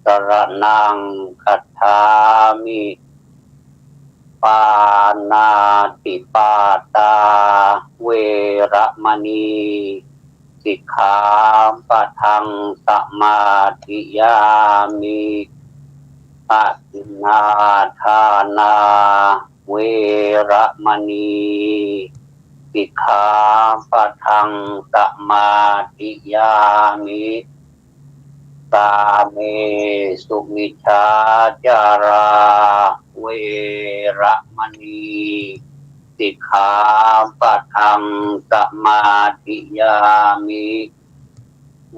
สรณังคัจฉามิปานาติปาตาเวระมณีสิกขาปะทังสมาธิยามิปะทินนาทานาเวระมณีสิกขาปะทังสมาธิยามิสาเมสุมิชฌาจาราเวระมณีสิกขาปะทังสมาธิยามิ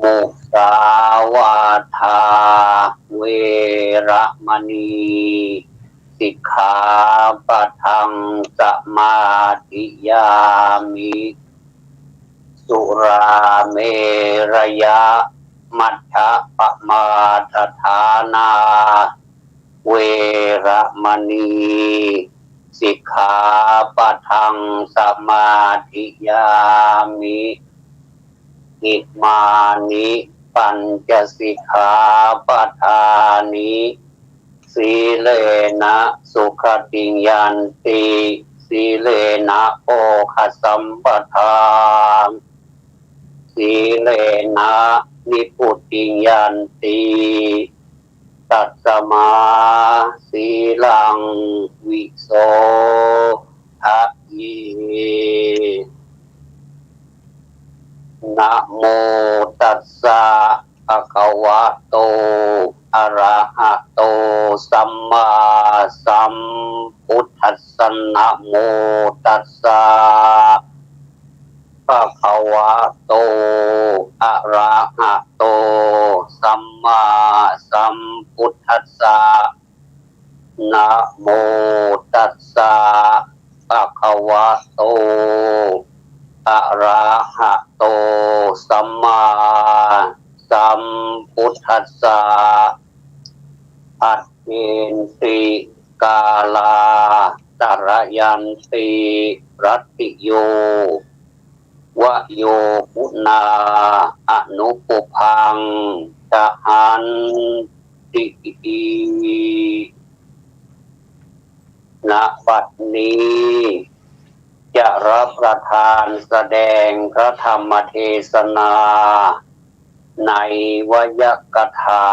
มุสาวาทาเวระมณีสิกขาปะทังสมาธิยามิสุราเมรยะมัชฌะปมาทฐานาเวระมณีสิกขาปะทังสมาธิยามิอิมานิปัญจสิกขาปทานิสีเลนะสุขติยันติสีเลนะโภคสัมปทาสีเลนะนิพุตติยันติตัสสมาสีลังวิโสทะเยนะโมตัสสะภะคะวะโตอะระหะโตสัมมาสัมพุทธัสสะนะโมตัสสะภะคะวะโตอะระหะโตสัมมาสัมพุทธัสสะนะโมตัสสะภะคะวะโตอะระหะโตสัมมาสัมพุทธัสสะอัตเนติกาลาตระยันติรัตติโยวะโยปุนาอนุปุพังจหันติณบัดนี้จะรับประทานแสดงพระธรรมเทศนาในวยกถา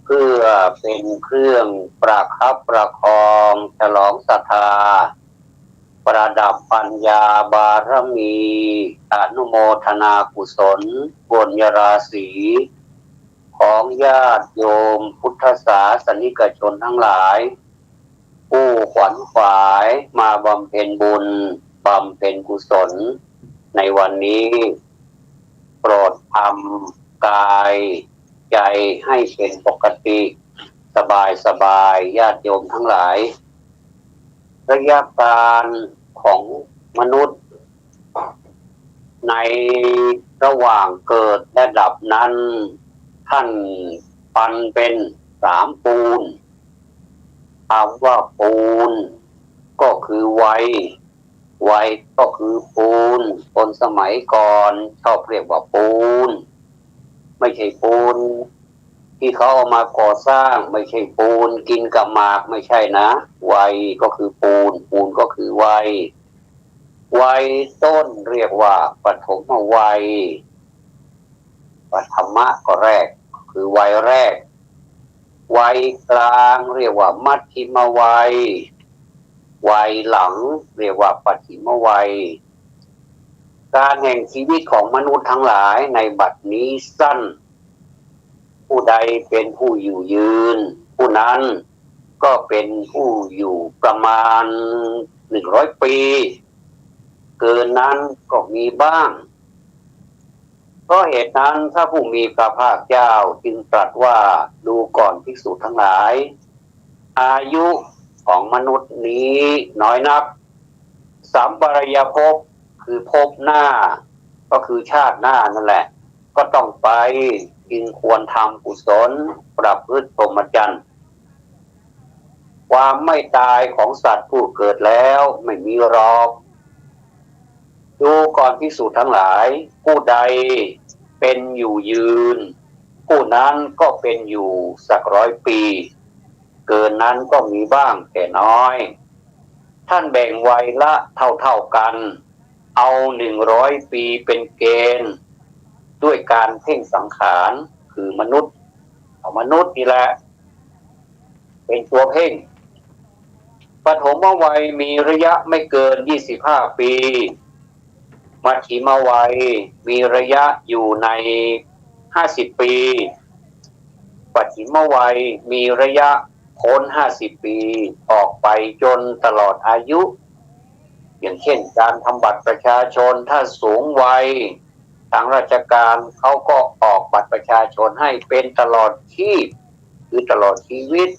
เพื่อเป็นเครื่องประคับประคองฉลองศรัทธาประดับปัญญาบารมีอนุโมทนากุศลบุญญาราศีของญาติโยมพุทธศาสนิกชนทั้งหลายผู้ขวัญขวายมาบำเพ็ญบุญบำเพ็ญกุศลในวันนี้โปรดทำกายใจให้เป็นปกติสบายญาติโยมทั้งหลายระยะการของมนุษย์ในระหว่างเกิดและดับนั้นท่านปันเป็น3 ปูนคำว่าปูนก็คือวัยก็คือปูนคนสมัยก่อนชอบเรียกว่าปูนไม่ใช่ปูนที่เขาเอามาก่อสร้างไม่ใช่ปูนกินกับหมากไม่ใช่นะวัยก็คือปูนก็คือวัยต้นเรียกว่าปฐมวัยปฐมะก็แรกคือวัยแรกวัยกลางเรียกว่ามัชฌิมวัยวัยหลังเรียกว่าปัจฉิมวัยการแห่งชีวิตของมนุษย์ทั้งหลายในบัดนี้สั้นผู้ใดเป็นผู้อยู่ยืนผู้นั้นก็เป็นผู้อยู่ประมาณ100 ปีเกินนั้นก็มีบ้างเพราะเหตุนั้นถ้าผู้มีพระภาคเจ้าจึงตรัสว่าดูก่อนภิกษุทั้งหลายอายุของมนุษย์นี้น้อยนักสัมปรายภพคือภพหน้าก็คือชาติหน้านั่นแหละก็ต้องไปจึงควรทำกุศลประพฤติพรหมจรรย์ความไม่ตายของสัตว์ผู้เกิดแล้วไม่มีหรอกดูก่อนภิกษุทั้งหลายผู้ใดเป็นอยู่ยืน ผู้นั้นก็เป็นอยู่สัก100 ปีเกินนั้นก็มีบ้างแต่น้อยท่านแบ่งวัยละเท่ากันเอา100 ปีเป็นเกณฑ์ด้วยการเพ่งสังขารคือมนุษย์มนุษย์นี่แหละเป็นตัวเพ่งปฐมวัยมีระยะไม่เกิน25 ปีมัชฌิมวัยมีระยะอยู่ใน50 ปีปัจฉิมวัยมีระยะพ้น50 ปีออกไปจนตลอดอายุอย่างเช่นการทำบัตรประชาชนถ้าสูงวัยทางราชการเขาก็ออกบัตรประชาชนให้เป็นตลอดชีพคือตลอดชีวิต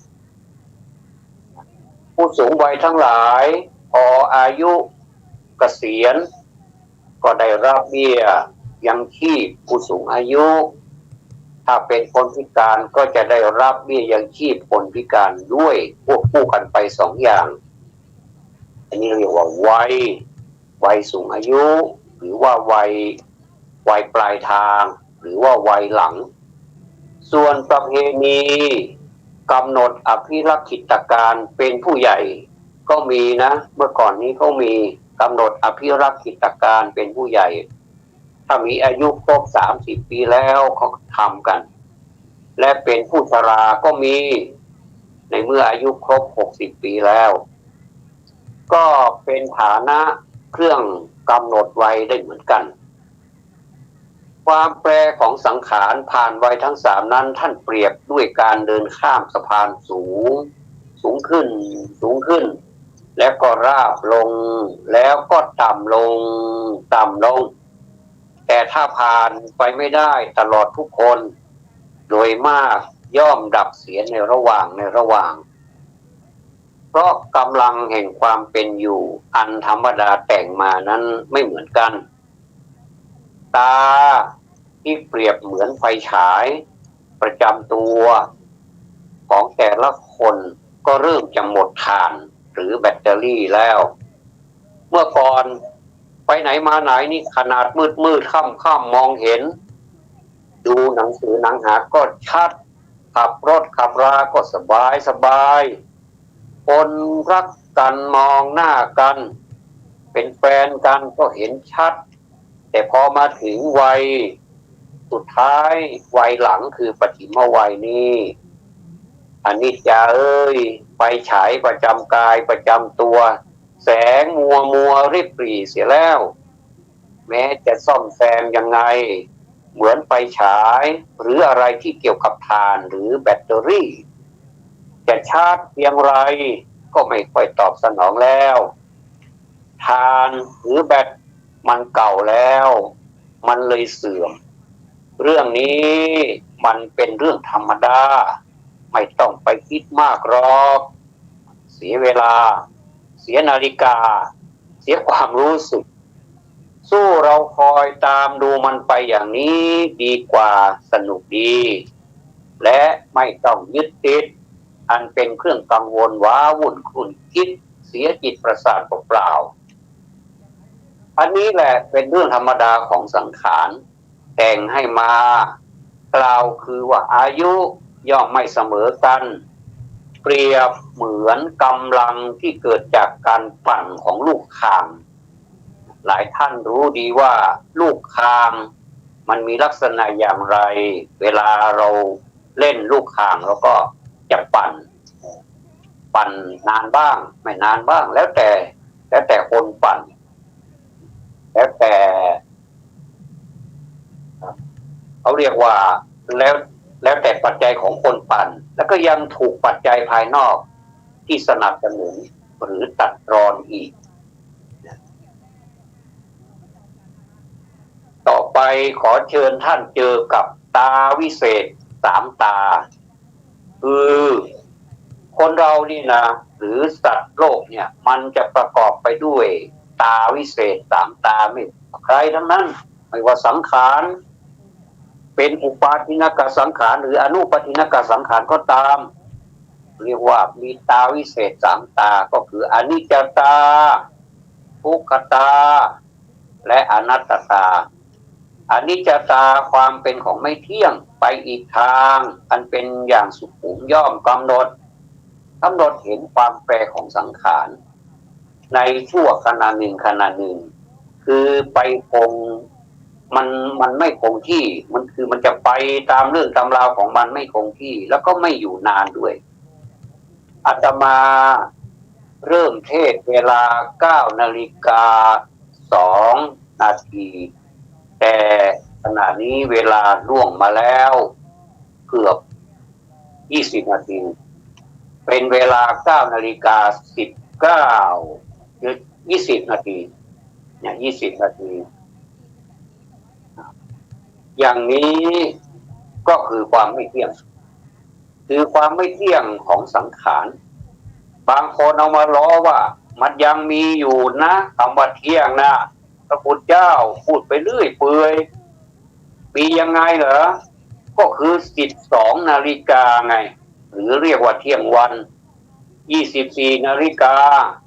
ผู้สูงวัยทั้งหลายพออายุเกษียณก็ได้รับเบี้ยยังชีพผู้สูงอายุถ้าเป็นคนพิการก็จะได้รับเบี้ยยังชีพคนพิการด้วยควบคู่กันไป2 อย่างอันนี้เรียกว่าวัยสูงอายุหรือว่าวัยปลายทางหรือว่าวัยหลังส่วนประเพณีกำหนดอภิรักขิตการเป็นผู้ใหญ่ก็มีนะเมื่อก่อนนี้เขามีกำหนดอภิรักขิตการเป็นผู้ใหญ่ถ้ามีอายุครบ30 ปีแล้วเขาทำกันและเป็นผู้ชราก็มีในเมื่ออายุครบ60 ปีแล้วก็เป็นฐานะเครื่องกำหนดวัยได้เหมือนกันความแปรของสังขารผ่านวัยทั้ง3นั้นท่านเปรียบด้วยการเดินข้ามสะพานสูงขึ้นแล้วก็ราบลงแล้วก็ต่ำลงแต่ถ้าผ่านไปไม่ได้ตลอดทุกคนโดยมากย่อมดับเสียในระหว่างเพราะกำลังแห่งความเป็นอยู่อันธรรมดาแต่งมานั้นไม่เหมือนกันตาที่เปรียบเหมือนไฟฉายประจำตัวของแต่ละคนก็เริ่มจะหมดถ่านหรือแบตเตอรี่แล้วเมื่อก่อนไปไหนมาไหนนี่ขนาดมืดค่ำมองเห็นดูหนังสือหนังหาก็ชัดขับรถขับราก็สบายคนรักกันมองหน้ากันเป็นแฟนกันก็เห็นชัดแต่พอมาถึงวัยสุดท้ายวัยหลังคือปฐิมวัยนี้อนิจจาไฟฉายประจำกายประจำตัวแสงมัวริบหรี่เสียแล้วแม้จะซ่อมแซมยังไงเหมือนไฟฉายหรืออะไรที่เกี่ยวกับถ่านหรือแบตเตอรี่จะชาร์จเพียงไรก็ไม่ค่อยตอบสนองแล้วถ่านหรือแบตมันเก่าแล้วมันเลยเสื่อมเรื่องนี้มันเป็นเรื่องธรรมดาไม่ต้องไปคิดมากหรอกเสียเวลาเสียนาฬิกาเสียความรู้สึกสู้เราคอยตามดูมันไปอย่างนี้ดีกว่าสนุกดีและไม่ต้องยึดติดอันเป็นเครื่องกังวลว้าวุ่นคุ้นคิดเสียจิตประสาทเปล่าๆอันนี้แหละเป็นเรื่องธรรมดาของสังขารแต่งให้มากล่าวคือว่าอายุย่อมไม่เสมอกันเปรียบเหมือนกำลังที่เกิดจากการปั่นของลูกข่างหลายท่านรู้ดีว่าลูกข่างมันมีลักษณะอย่างไรเวลาเราเล่นลูกข่างเราก็จะปั่นนานบ้างไม่นานบ้างแล้วแต่คนปั่นแล้วแต่เขาเรียกว่าแล้วแต่ปัจจัยของคนปั่นแล้วก็ยังถูกปัจจัยภายนอกที่สนับสนุนหรือตัดรอนอีกต่อไปขอเชิญท่านเจอกับตาวิเศษ3 ตาคือคนเรานี่นะหรือสัตว์โลกเนี่ยมันจะประกอบไปด้วยตาวิเศษ3 ตาไม่ใครทั้งนั้นไม่ว่าสังขารเป็นอุปาทินกสังขารหรืออนุปาทินกสังขารก็ตามเรียกว่ามีตาวิเศษ3 ตาก็คืออนิจจตาทุกขตาและอนัตตา อนิจจตาความเป็นของไม่เที่ยงไปอีกทางอันเป็นอย่างสุขุมย่อมกำหนดเห็นความแปรของสังขารในชั่วขณะหนึ่งคือไปคงมันไม่คงที่มันจะไปตามเรื่องตามราวของมันไม่คงที่แล้วก็ไม่อยู่นานด้วยอาตมาเริ่มเทศเวลา9:02 นาทีแต่ขณะนี้เวลาล่วงมาแล้วเกือบ20 นาทีเป็นเวลา9:19หรือ20 นาทีเนี่ย20 นาทีอย่างนี้ก็คือความไม่เที่ยงของสังขารบางคนเอามาล้อว่ามันยังมีอยู่นะคำว่าเที่ยงนะพระพุทธเจ้าพูดไปเรื่อยเปื่อยมียังไงเหรอก็คือ12 นาฬิกาไงหรือเรียกว่าเที่ยงวัน24 นาฬิกา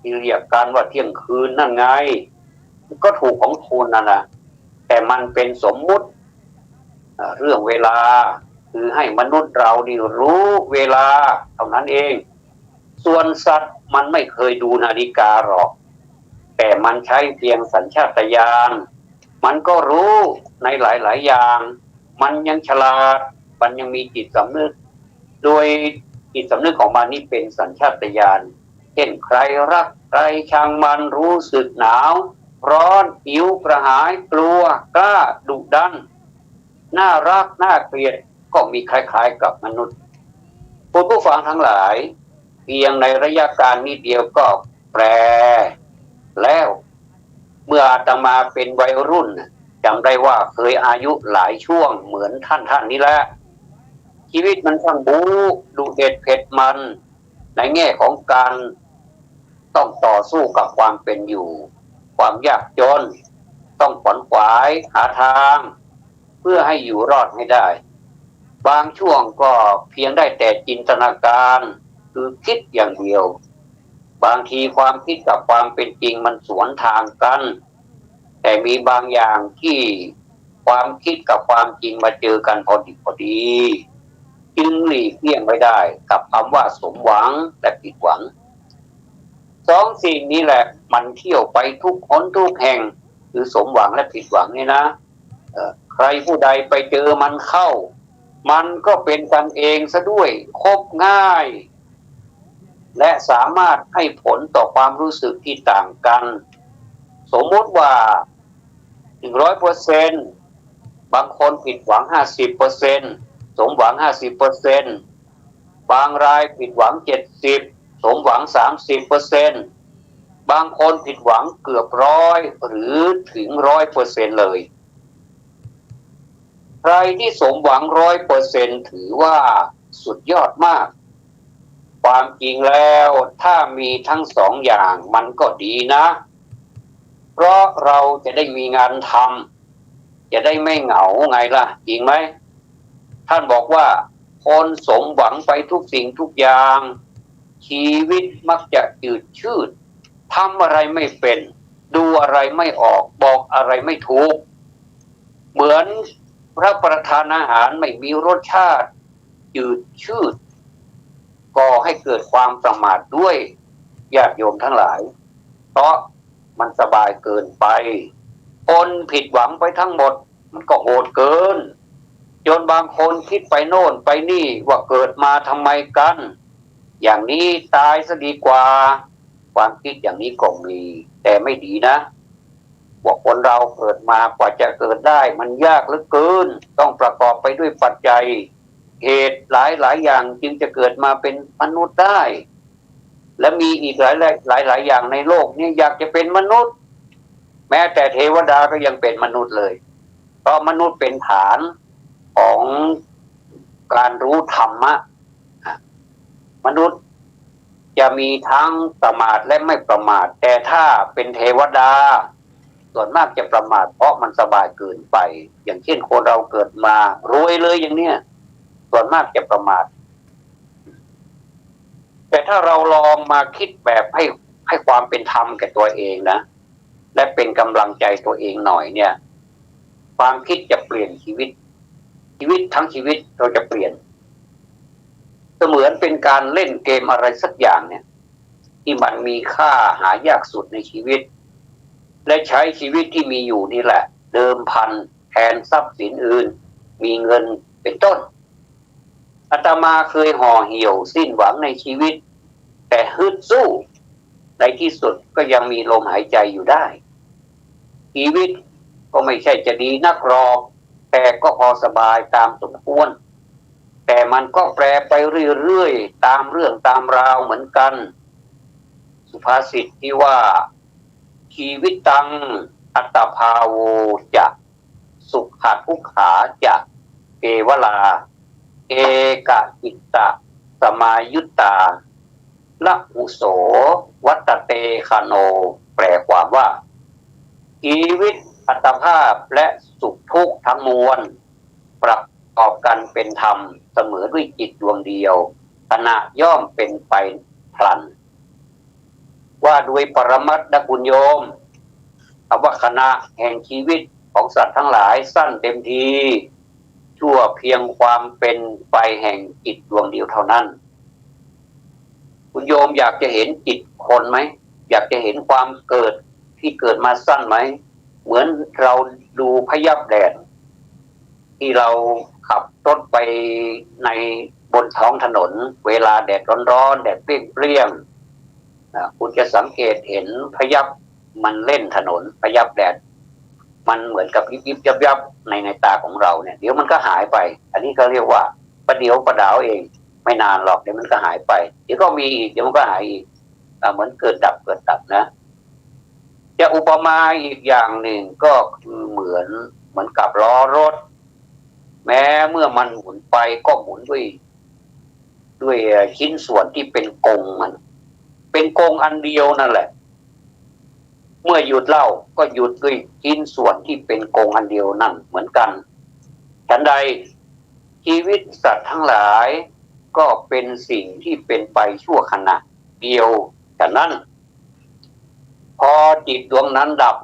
ที่เรียกกันว่าเที่ยงคืนนั่นไงก็ถูกของคุณนะแต่มันเป็นสมมุติเรื่องเวลาคือให้มนุษย์เรานี่รู้เวลาเท่านั้นเองส่วนสัตว์มันไม่เคยดูนาฬิกาหรอกแต่มันใช้เพียงสัญชาตญาณมันก็รู้ในหลายๆอย่างมันยังฉลาดมันยังมีจิตสำนึกโดยจิตสำนึกของมันนี่เป็นสัญชาตญาณเช่นใครรักใครชังมันรู้สึกหนาวร้อนหิวกระหายกลัวกล้าดุดันน่ารักน่าเกลียดก็มีคล้ายๆกับมนุษย์ผู้ฟังทั้งหลายเพียงในระยะการนิดเดียวก็แปรแล้วเมื่ออาตมาเป็นวัยรุ่นจำได้ว่าเคยอายุหลายช่วงเหมือนท่านนี้แหละชีวิตมันช่างบู๊ดุเด็ดเผ็ดมันในแง่ของการต้องต่อสู้กับความเป็นอยู่ความยากจนต้องขวนขวายหาทางเพื่อให้อยู่รอดให้ได้บางช่วงก็เพียงได้แต่จินตนาการคือคิดอย่างเดียวบางทีความคิดกับความเป็นจริงมันสวนทางกันแต่มีบางอย่างที่ความคิดกับความจริงมาเจอกันพอดีจึงหลีกเลี่ยงไม่ได้กับคำว่าสมหวังและผิดหวังสองสิ่งนี้แหละมันเที่ยวไปทุกคนทุกแห่งคือสมหวังและผิดหวังนี่นะใครผู้ใดไปเจอมันเข้ามันก็เป็นกันเองซะด้วยคบง่ายและสามารถให้ผลต่อความรู้สึกที่ต่างกันสมมติว่า 100% บางคนผิดหวัง 50% สมหวัง 50% บางรายผิดหวัง 70%สมหวัง 30% บางคนผิดหวังเกือบ100หรือถึง 100% เลยใครที่สมหวัง 100% ถือว่าสุดยอดมากความจริงแล้วถ้ามีทั้งสองอย่างมันก็ดีนะเพราะเราจะได้มีงานทำจะได้ไม่เหงาไงล่ะจริงไหมท่านบอกว่าคนสมหวังไปทุกสิ่งทุกอย่างชีวิตมักจะจืดชืดทำอะไรไม่เป็นดูอะไรไม่ออกบอกอะไรไม่ถูกเหมือนรับประทานอาหารไม่มีรสชาติจืดชืดก่อให้เกิดความประมาทด้วยญาติโยมทั้งหลายเพราะมันสบายเกินไปคนผิดหวังไปทั้งหมดมันก็โหดเกินจนบางคนคิดไปโน่นไปนี่ว่าเกิดมาทำไมกันอย่างนี้ตายซะดีกว่าความคิดอย่างนี้ก็มีแต่ไม่ดีนะว่าคนเราเกิดมากว่าจะเกิดได้มันยากเหลือเกินต้องประกอบไปด้วยปัจจัยเหตุหลายอย่างจึงจะเกิดมาเป็นมนุษย์ได้และมีอีกหลายอย่างในโลกนี้อยากจะเป็นมนุษย์แม้แต่เทวดาก็ยังเป็นมนุษย์เลยเพราะมนุษย์เป็นฐานของการรู้ธรรมะมนุษย์จะมีทั้งประมาทและไม่ประมาทแต่ถ้าเป็นเทวดาส่วนมากจะประมาทเพราะมันสบายเกินไปอย่างเช่นคนเราเกิดมารวยเลยอย่างเนี้ยส่วนมากจะประมาทแต่ถ้าเราลองมาคิดแบบให้ความเป็นธรรมแก่ตัวเองนะและเป็นกำลังใจตัวเองหน่อยเนี่ย ความคิดจะเปลี่ยนชีวิตทั้งชีวิตเราจะเปลี่ยนเสมือนเป็นการเล่นเกมอะไรสักอย่างเนี่ยที่มันมีค่าหายากสุดในชีวิตและใช้ชีวิตที่มีอยู่นี่แหละเดิมพันแทนทรัพย์สินอื่นมีเงินเป็นต้นอาตมาเคยห่อเหี่ยวสิ้นหวังในชีวิตแต่ฮึดสู้ในที่สุดก็ยังมีลมหายใจอยู่ได้ชีวิตก็ไม่ใช่จะดีนักหรอกแต่ก็พอสบายตามสมควรแต่มันก็แปรไปเรื่อยๆตามเรื่องตามราวเหมือนกันสุภาษิตที่ว่าชีวิตตังอัตภาโวจะสุขทุกขาจะเกวลาเอกจิตตสมายุตตาละอุโสวัตเตคโนแปลความว่าชีวิตอัตภาพและสุขทุกข์ทั้งมวลประกอบกันเป็นธรรมเสมอด้วยจิตดวงเดียวขณะย่อมเป็นไปพลันว่าด้วยปรมัตถคุณโยมว่าขณะแห่งชีวิตของสัตว์ทั้งหลายสั้นเต็มทีชั่วเพียงความเป็นไปแห่งจิตดวงเดียวเท่านั้นคุณโยมอยากจะเห็นจิตคนไหมอยากจะเห็นความเกิดที่เกิดมาสั้นไหมเหมือนเราดูพยับแดดที่เราขับรถไปในบนท้องถนนเวลาแดดร้อนๆแดดเปรี้ยงๆคุณจะสังเกตเห็นพยับมันเล่นถนนพยับแดดมันเหมือนกับยิบยับในตาของเราเนี่ยเดี๋ยวมันก็หายไปอันนี้ก็เรียกว่าประเดี๋ยวประดาวเองไม่นานหรอกเดี๋ยวมันก็หายไปเดี๋ยวก็มีอีกเดี๋ยวมันก็หายอีกเหมือนเกิดดับนะจะอุปมาอีกอย่างหนึ่งก็คือเหมือนกับล้อรถแม้เมื่อมันหมุนไปก็หมุนด้วยชิ้นส่วนที่เป็นกงมันเป็นกงอันเดียวนั่นแหละเมื่อหยุดเล่าก็หยุดด้วยชิ้นส่วนที่เป็นกงอันเดียวนั่นเหมือนกันฉันใดชีวิตสัตว์ทั้งหลายก็เป็นสิ่งที่เป็นไปชั่วขณะเดียวฉะนั้นพอจิตดวงนั้นดับ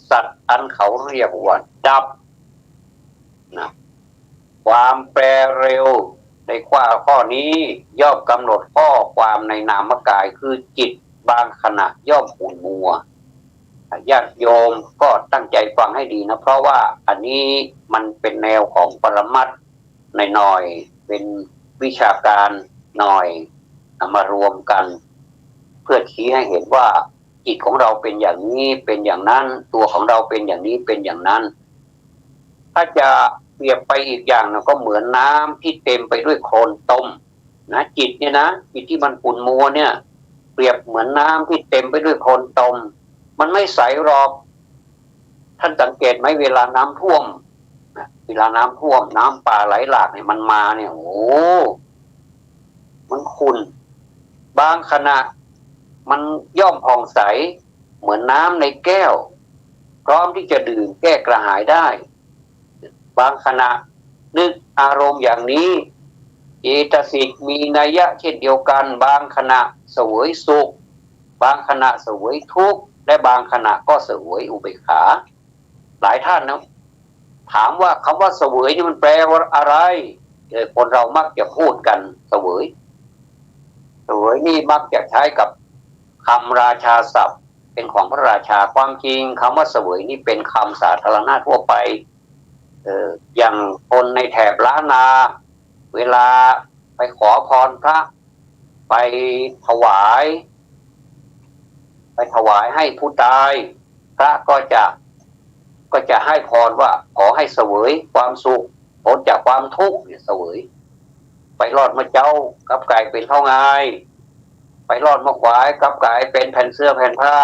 สัตว์อันเขาเรียกว่าดับนะความแปรเร็วในข้อนี้ย่อมกำหนดข้อความในนามกายคือจิตบางขณะย่อมขุ่นมัวญาติโยมก็ตั้งใจฟังให้ดีนะเพราะว่าอันนี้มันเป็นแนวของปรมัตถ์หน่อยเป็นวิชาการหน่อยมารวมกันเพื่อชี้ให้เห็นว่าจิตของเราเป็นอย่างนี้เป็นอย่างนั้นตัวของเราเป็นอย่างนี้เป็นอย่างนั้นถ้าจะเปรียบไปอีกอย่างนะก็เหมือนน้ำที่เต็มไปด้วยโคลนต้มนะจิตเนี่ยนะจิตที่มันขุ่นมัวเนี่ยเปรียบเหมือนน้ำที่เต็มไปด้วยโคลนต้มมันไม่ใสหรอกท่านสังเกตไหมเวลาน้ำท่วมเวลาน้ำท่วมน้ำป่าไหลหลากเนี่ยมันมาเนี่ยโอ้มันขุ่นบางขณะมันย่อมผ่องใสเหมือนน้ำในแก้วพร้อมที่จะดื่มแก้กระหายได้บางขณะนึกอารมณ์อย่างนี้เจตสิกมีนัยยะเช่นเดียวกันบางขณะเสวยสุขบางขณะเสวยทุกข์และบางขณะก็เสวยอุเบกขาหลายท่านนะถามว่าคำว่าเสวยนี่มันแปลว่าอะไรคนเรามักจะพูดกันเสวยนี่มักจะใช้กับคำราชาศัพท์เป็นของพระราชาความจริงคำว่าเสวยนี่เป็นคำสาธารณะทั่วไปอย่างคนในแถบล้านนาเวลาไปขอพรพระไปถวายให้ผู้ตายพระก็จะให้พรว่าขอให้เสวยความสุขพ้นจากความทุกข์เนี่ยเสวยไปรอดมาเจ้ากับไก่เป็นเท่าไงไปรอดมาขวายกับไก่เป็นแผ่นเสื้อแผ่นผ้า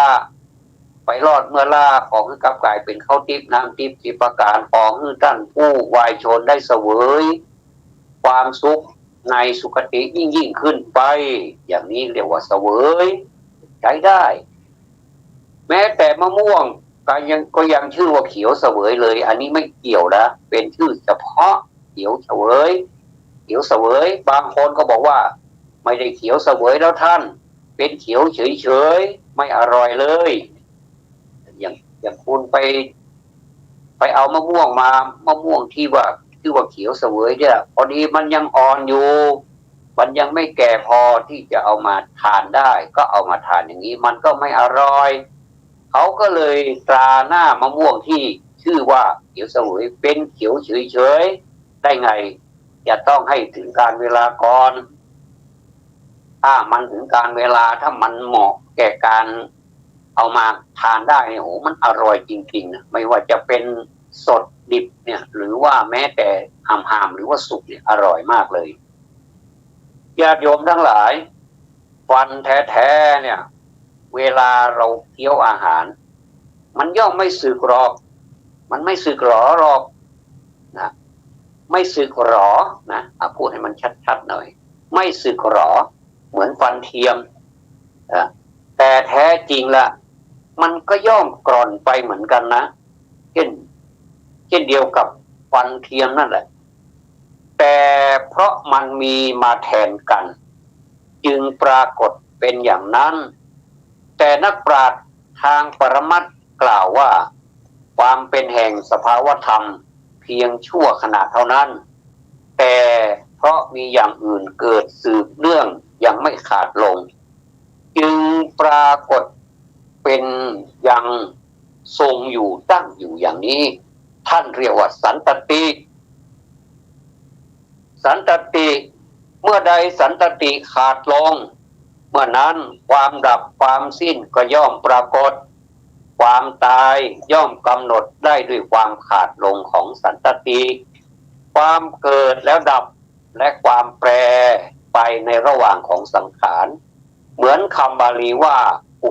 ไปรอดเมื่อล่าของกับไก่เป็นข้าวทิพย์น้ำทิพย์สิประการของท่านผู้วายชนได้เสวยความสุขในสุคติยิ่งขึ้นไปอย่างนี้เรียกว่าเสวยใช้ได้แม้แต่มะม่วงก็ยังชื่อว่าเขียวเสวยเลยอันนี้ไม่เกี่ยวนะเป็นชื่อเฉพาะเขียวเสวยบางคนก็บอกว่าไม่ได้เขียวเสวยแล้วท่านเป็นเขียวเฉยไม่อร่อยเลยอย่างคุณไป ไปเอามะม่วงมามะม่วงที่ว่าเขียวเสวยเนี่ยพอดีมันยังอ่อนอยู่มันยังไม่แก่พอที่จะเอามาทานได้ก็เอามาทานอย่างนี้มันก็ไม่อร่อยเขาก็เลยตราหน้ามะม่วงที่ชื่อว่าเขียวเสวยเป็นเขียวเฉยๆได้ไงจะต้องให้ถึงการเวลาก่อนถ้ามันถึงการเวลาถ้ามันเหมาะแก่การเอามาทานได้เนี่ยโอ้มันอร่อยจริงๆนะไม่ว่าจะเป็นสดดิบเนี่ยหรือว่าแม้แต่หามๆหรือว่าสุกเนี่ยอร่อยมากเลยญาติโยมทั้งหลายฟันแท้ๆเนี่ยเวลาเราเคี้ยวอาหารมันย่อมไม่สึกหรอกมันไม่สึกหรอหรอกนะไม่สึกหรอนะพูดให้มันชัดๆหน่อยไม่สึกหรอเหมือนฟันเทียมแต่แท้จริงละมันก็ย่อมกร่อนไปเหมือนกันนะเช่นเดียวกับฟันเทียมนั่นแหละแต่เพราะมันมีมาแทนกันจึงปรากฏเป็นอย่างนั้นแต่นักปราชญ์ทางปรมัตถ์กล่าวว่าความเป็นแห่งสภาวธรรมเพียงชั่วขณะเท่านั้นแต่เพราะมีอย่างอื่นเกิดสืบเนื่องยังไม่ขาดลงจึงปรากฏเป็นยังทรงอยู่ตั้งอยู่อย่างนี้ท่านเรียกว่าสันตติสันตติเมื่อใดสันตติขาดลงเมื่อนั้นความดับความสิ้นก็ย่อมปรากฏความตายย่อมกำหนดได้ด้วยความขาดลงของสันตติความเกิดแล้วดับและความแปรไปในระหว่างของสังขารเหมือนคำบาลีว่าอุ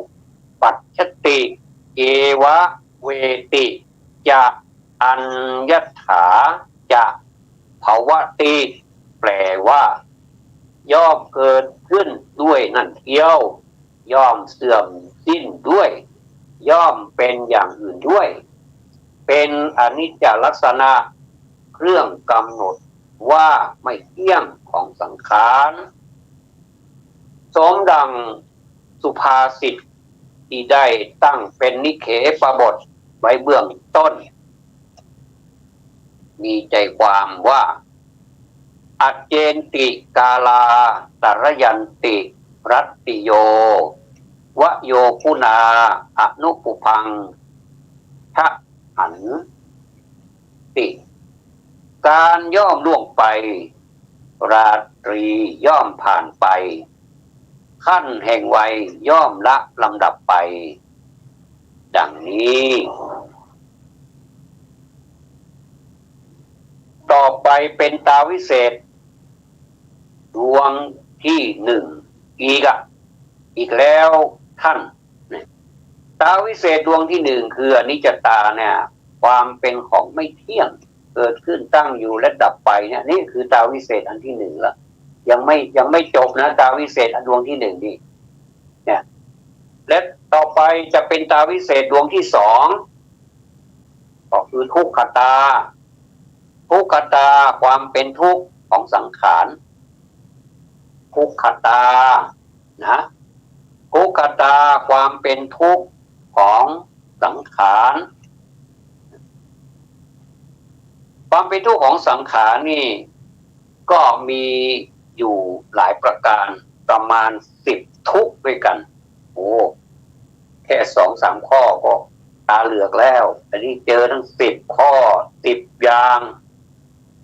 ปัชชติเอวะเวติจะอัญญถาจะภวติแปลว่าย่อมเกิดขึ้นด้วยนั่นเที่ยวย่อมเสื่อมสิ้นด้วยย่อมเป็นอย่างอื่นด้วยเป็นอนิจจลักษณะเครื่องกำหนดว่าไม่เที่ยงของสังขารสมดังสุภาษิตที่ได้ตั้งเป็นนิเขปบทไว้เบื้องต้นมีใจความว่าอัจเจนติกาลาตรยันติรัตติโยวโยคุณาอนุปุพังทะหันติการย่อมล่วงไปราตรีย่อมผ่านไปขั้นแห่งวัยย่อมละลำดับไปดังนี้ต่อไปเป็นตาวิเศษดวงที่หนึ่งอีกแล้วท่านตาวิเศษดวงที่หนึ่งคืออนิจจตาเนี่ยความเป็นของไม่เที่ยงเกิดขึ้นตั้งอยู่และดับไปเนี่ยนี่คือตาวิเศษอันที่หนึ่งละยังไม่จบนะตาวิเศษอันดวงที่หนึ่งนี่เนี่ยและต่อไปจะเป็นตาวิเศษดวงที่สองก็คือทุกขตาทุกขตาความเป็นทุกข์ของสังขารทุกขตานะทุกขตาความเป็นทุกข์ของสังขารความเป็นทุกข์ของสังขารนี่ก็มีอยู่หลายประการประมาณ10ทุกข์ด้วยกันโอ้แค่2-3ข้อก็ตาเหลือกแล้วอันนี้เจอทั้ง10ข้อ10อย่าง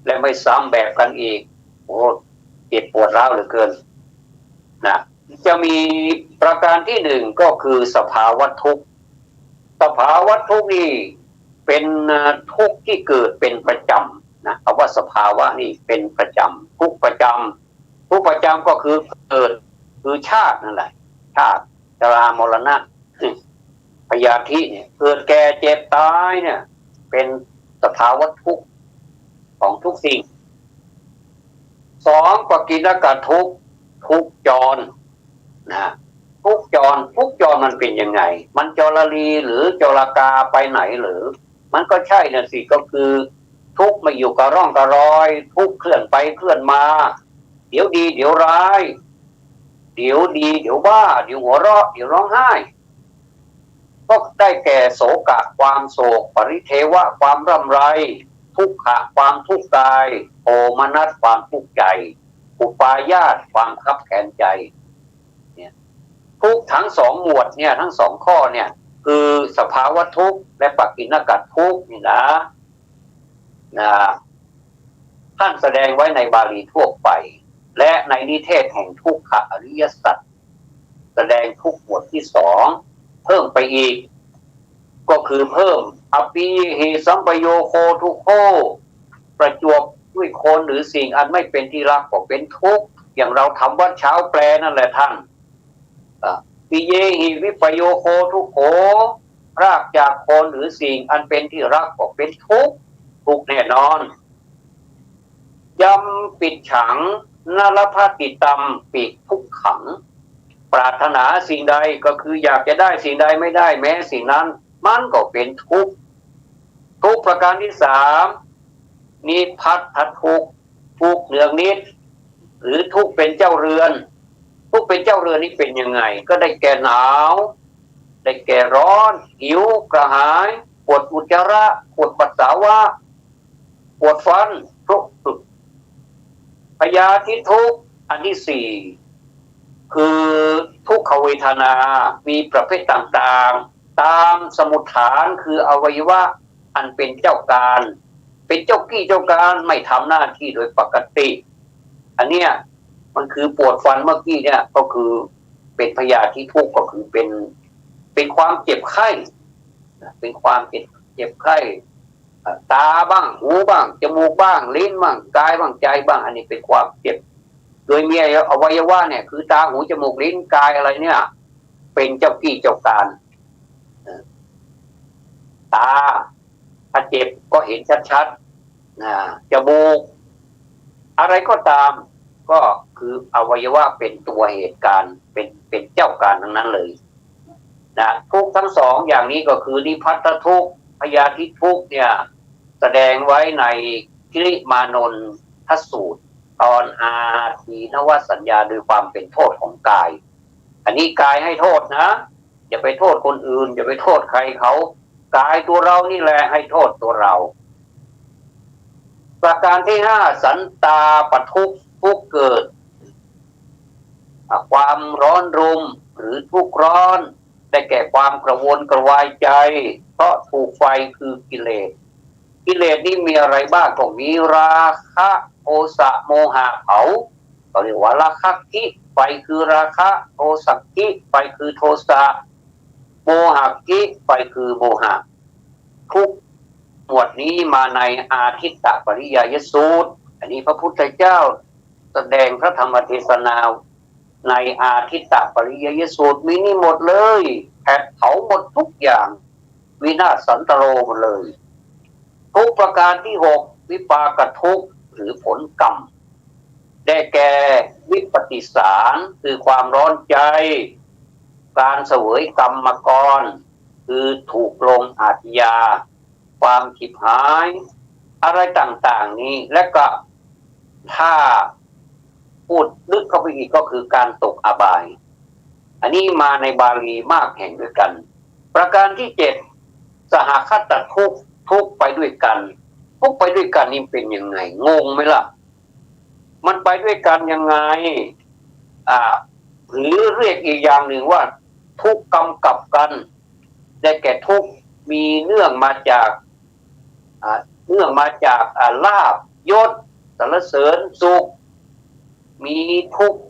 และไม่ซ้ำแบบกันอีกโอ้เจ็บปวดร้าวเหลือเกินนะจะมีประการที่หนึ่งก็คือสภาวะทุกข์สภาวะทุกข์นี่เป็นทุกข์ที่เกิดเป็นประจำนะคำว่าสภาวะนี่เป็นประจำทุกประจำก็คือเกิดคือชาตินั่นแหละชาติชรามรณะพยาธิเนี่ยเกิดแก่เจ็บตายเนี่ยเป็นสภาวะทุกข์ของทุกสิ่งสองปกิณกทุกข์ทุกจรนะทุกจรมันเป็นยังไงมันจรลีหรือจรกาไปไหนหรือมันก็ใช่นะสิก็คือทุกไม่อยู่กับร่องกับรอยทุกเคลื่อนไปเคลื่อนมาเดี๋ยวดีเดี๋ยวร้ายเดี๋ยวดีเดี๋ยวบ้าเดี๋ยวหัวเราะเดี๋ยวร้องไห้ ก็ได้แก่โศกะความโศกปริเทวะความร่ำไรทุกขะความทุกข์กายโทมนัสความทุกข์ใจอุปาญาตความคับแค้นใจเนี่ยทุกทั้งสองหมวดเนี่ยทั้งสองข้อเนี่ยคือสภาวะทุกข์และปัจจินกัตทุกข์นี่นะท่านแสดงไว้ในบาลีทั่วไปและในนิเทศแห่งทุกขอริยสัจแสดงทุกหมวดที่สองเพิ่มไปอีกก็คือเพิ่มอปีหิสัมปโยโคทุกโคประจวบด้วยคนหรือสิ่งอันไม่เป็นที่รักก็เป็นทุกข์อย่างเราทำวัดเช้าแปลนั่นแหละท่านปิเยหิวิปโยโคทุกโขรากจากคนหรือสิ่งอันเป็นที่รักก็เป็นทุกข์ทุกข์แน่นอนยำปิดฉังนรพติตัมปิทุกขังปรารถนาสิ่งใดก็คืออยากจะได้สิ่งใดไม่ได้แม้สิ่งนั้นมันก็เป็นทุกข์ทุกประการที่สามนิพัทธทุกข์ทุกข์เนืองนิดหรือทุกข์เป็นเจ้าเรือนทุกข์เป็นเจ้าเรือนนี่เป็นยังไงก็ได้แก่หนาวได้แก่ร้อนหิวกระหายปวดอุจจาระปวดปัสสาวะปวดฟันทุกข์พยาธิทุกข์อันที่สี่คือทุกขเวทนามีประเภทต่างๆตามสมุฏฐานคืออวัยวะอันเป็นเจ้าการเป็นเจ้ากี้เจ้าการไม่ทำหน้าที่โดยปกติอันเนี้ยมันคือปวดฟันเมื่อกี้เนี่ยก็คือเป็นพยาธิทุกข์ก็คือเป็นความเจ็บไข้เป็นความเจ็บไข้ตาบ้างหูบ้างจมูกบ้างลิ้นบ้างกายบ้างใจบ้างอันนี้เป็นความเจ็บโดยมีอวัยวะเนี่ยคือตาหูจมูกลิ้นกายอะไรเนี่ยเป็นเจ้ากี้เจ้าการตาถ้าเจ็บก็เห็นชัดๆจมูกอะไรก็ตามก็คืออวัยวะเป็นตัวเหตุการณ์เป็นเจ้าการทั้งนั้นเลยนะทุกทั้งสองอย่างนี้ก็คือนิพัทธทุกข์พยาธิทุกข์เนี่ยแสดงไว้ในกิริมานนทสูตรตอนอาทีนวสัญญาโดยความเป็นโทษของกายอันนี้กายให้โทษนะอย่าไปโทษคนอื่นอย่าไปโทษใครเขากายตัวเรานี่แหละให้โทษตัวเราประการที่ห้าสันตาปทุกข์ทุกข์เกิดความร้อนรุมหรือทุกข์ร้อนได้แก่ความกระวนกระวายใจเพราะถูกไฟคือกิเลสนี่มีอะไรบ้างก็มีราคะโทสะโมหะเผาเขาเรียกว่าราคะกิไฟคือราคะโทสะกิไฟคือโทสะโมหะกิไฟคือโมหะทุกหมวดนี้มาในอาทิตตปริยายสูตรอันนี้พระพุทธเจ้าแสดงพระธรรมเทศนาในอาทิตตปริยายสูตรมีนี่หมดเลยแผดเผาหมดทุกอย่างวินาศสันตโรหมดเลยทุกประการที่หกวิปากทุกข์หรือผลกรรมได้แก่วิปฏิสารคือความร้อนใจการเสวยกรรมมาก่อนคือถูกลงอาทยาความฉิบหายอะไรต่างๆนี้และก็ถ้าพูดลึกเข้าไปอีกก็คือการตกอบายอันนี้มาในบาลีมากแห่งด้วยกันประการที่เจ็ดสหคตทุกข์ไปด้วยกันทุกข์ไปด้วยกันนี่เป็นยังไงงงไหมล่ะมันไปด้วยกันยังไงหรือเรียกอีกอย่างหนึ่งว่าทุกข์กำกับกันได้แก่ทุกข์มีเนื่องมาจากลาภยศสรรเสริญสุขมีทุกข์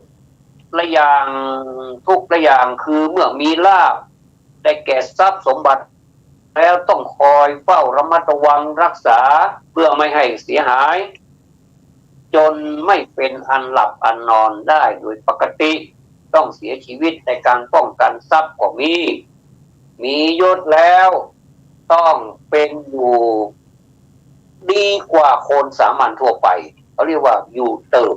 ละอย่างคือเมื่อมีลาภได้แก่ทรัพย์สมบัติแล้วต้องคอยเฝ้าระมัดระวังรักษาเพื่อไม่ให้เสียหายจนไม่เป็นอันหลับอันนอนได้โดยปกติต้องเสียชีวิตในการป้องกันทรัพย์ก็มียศแล้วต้องเป็นอยู่ดีกว่าคนสามัญทั่วไปเขาเรียกว่าอยู่เติบ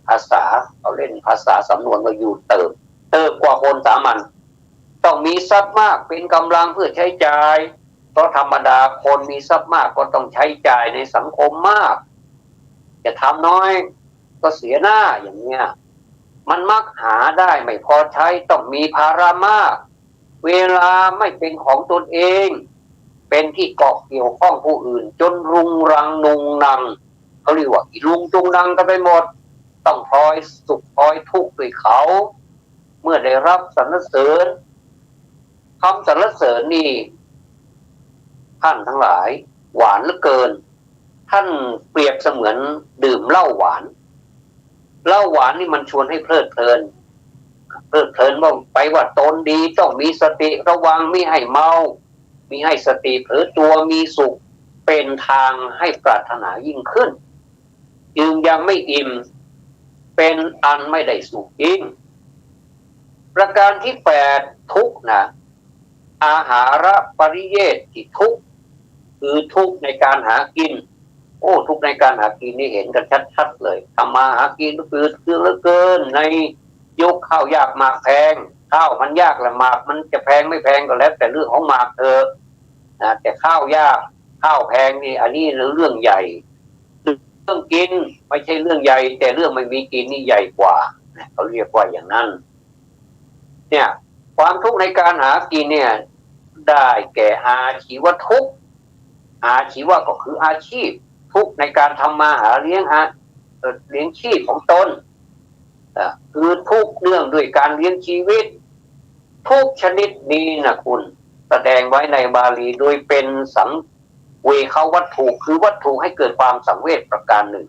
ภาษาเขาเล่นภาษาสำนวนว่าอยู่เติบกว่าคนสามัญต้องมีทรัพย์มากเป็นกำลังเพื่อใช้จ่ายเพราะธรรมดาคนมีทรัพย์มากก็ต้องใช้จ่ายในสังคมมากจะทำน้อยก็เสียหน้าอย่างเงี้ยมันมักหาได้ไม่พอใช้ต้องมีภาระมาก เวลาไม่เป็นของตนเองเป็นที่เกาะเกี่ยวข้องผู้อื่นจนรุงรังนุงนังเขาเรียกว่าลุงตุงนังกันไปหมดต้องพลอยสุขพลอยทุกข์ด้วยเขาเมื่อได้รับสรรเสริญคำสรรเสริญนี่ท่านทั้งหลายหวานเหลือเกินท่านเปรียบเสมือนดื่มเหล้าหวานเหล้าหวานนี่มันชวนให้เพลิดเพลินว่าไปว่าตนดีต้องมีสติระวังไม่ให้เมามีให้สติเผลอตัวมีสุขเป็นทางให้ปรารถนายิ่งขึ้นจึงยังไม่อิ่มเป็นอันไม่ได้สุขยิ่งประการที่8ทุกข์นะอาหารปริเยติทุกข์คือทุกข์ในการหากินทุกข์ในการหากินนี่เห็นกันชัดๆเลยทำมาหากินก็คือเหลือเกินในยุคข้าวยากหมากแพงข้าวมันยากและหมากมันจะแพงไม่แพงก็แล้วแต่เรื่องของหมากเถอะแต่ข้าวยากข้าวแพงนี่อันนี้เรื่องใหญ่เรื่องกินไม่ใช่เรื่องใหญ่แต่เรื่องไม่มีกินนี่ใหญ่กว่าเขาเรียกว่าอย่างนั้นเนี่ยความทุกข์ในการหากินเนี่ยได้แก่อาชีวทุกข์อาชีวะก็คืออาชีพทุกข์ในการทำมาหาเลี้ยงชีพของตนคือทุกข์เนื่องด้วยการเลี้ยงชีวิตทุกชนิดนี้นะคุณแสดงไว้ในบาลีโดยเป็นสังเวควัตถุคือวัตถุให้เกิดความสังเวชประการหนึ่ง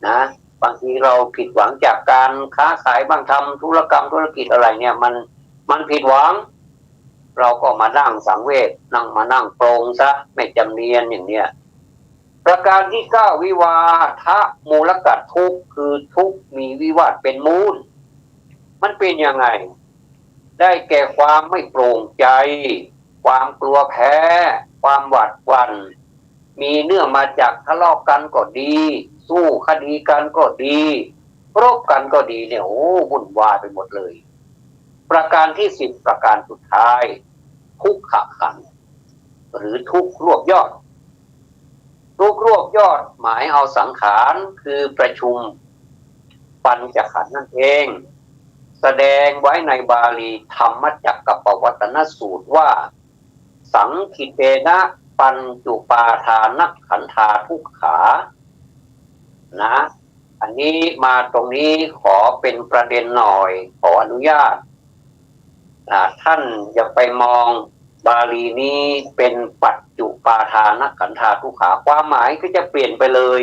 นะบางทีเราผิดหวังจากการค้าขายบางทำธุรกิจอะไรเนี่ยมันผิดหวังเราก็มานั่งสังเวชนั่งโปรงซะไม่จำเนียนอย่างเนี้ยประการที่9วิวาทะมูลกัตทุกข์คือทุกข์มีวิวาทเป็นมูลมันเป็นยังไงได้แก่ความไม่โปร่งใจความกลัวแพ้ความหวาดหวั่นมีเนื่องมาจากทะเลาะกันก็ดีสู้คดีกันก็ดีรบกันก็ดีเนี่ยวุ่นวายไปหมดเลยประการที่10ประการสุดท้ายทุกขขันธ์หรือทุกข์รวบยอดทุกข์รวบยอดหมายเอาสังขารคือประชุมปัญจขันธ์นั่นเองแสดงไว้ในบาลีธรรมจักรปวัตตนสูตรว่าสังคิเตนะปัญจุปาทานขันธาทุกขานะอันนี้มาตรงนี้ขอเป็นประเด็นหน่อยขออนุญาตท่านอย่าไปมองบาลีนี้เป็นปัจจุปาทานขันธาทุกขาความหมายก็จะเปลี่ยนไปเลย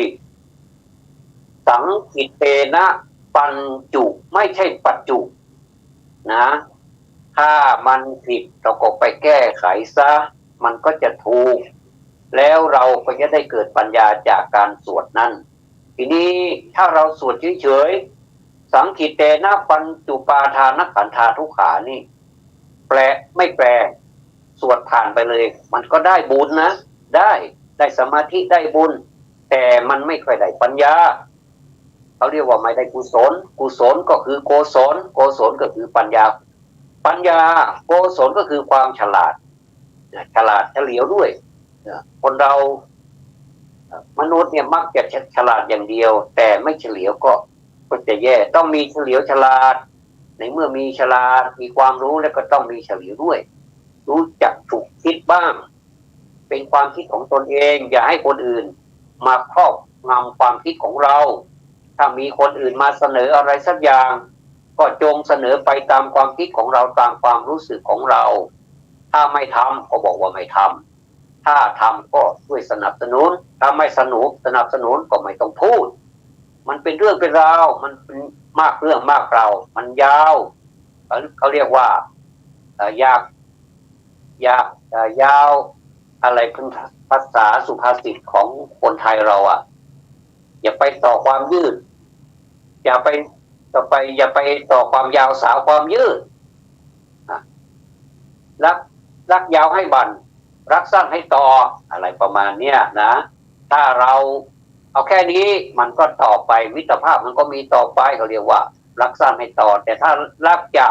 สังคิเตนะปัญจุไม่ใช่ปัจจุนะถ้ามันผิดเราก็ไปแก้ไขซะมันก็จะถูกแล้วเราก็จะได้เกิดปัญญาจากการสวดนั้นทีนี้ถ้าเราสวดเฉยๆสังคิเตนะปัญจุปาทานขันธาทุกขานี่แปลไม่แปลสวดผ่านไปเลยมันก็ได้บุญนะได้สมาธิได้บุญแต่มันไม่ค่อยได้ปัญญาเขาเรียกว่าไม่ได้กุศลก็คือโกศลก็คือปัญญาโกศลก็คือความฉลาดเฉลียวด้วยคนเรามนุษย์เนี่ยมักจะฉลาดอย่างเดียวแต่ไม่เฉลียวก็จะแย่ต้องมีเฉลียวฉลาดในเมื่อมีฉลาดมีความรู้แล้วก็ต้องมีเฉลียวด้วยรู้จักถูกคิดบ้างเป็นความคิดของตนเองอย่าให้คนอื่นมาครอบงำความคิดของเราถ้ามีคนอื่นมาเสนออะไรสักอย่างก็จงเสนอไปตามความคิดของเราตามความรู้สึกของเราถ้าไม่ทำก็บอกว่าไม่ทำถ้าทำก็ช่วยสนับสนุนถ้าไม่สนับสนุนก็ไม่ต้องพูดมันเป็นเรื่องเป็นราวมันเป็นมากเรื่องมากราวมันยาวเขาเรียกว่ายาวอะไรเป็นภาษาสุภาษิตของคนไทยเราอย่าไปต่อความยืดอย่าไปต่อความยาวสาวความยืดรักยาวให้บั่นรักสั้นให้ต่ออะไรประมาณเนี้ยนะถ้าเราเอาแค่นี้มันก็ต่อไปมิตรภาพมันก็มีต่อไปเขาเรียกว่ารักสั้นให้ต่อแต่ถ้ารักจะ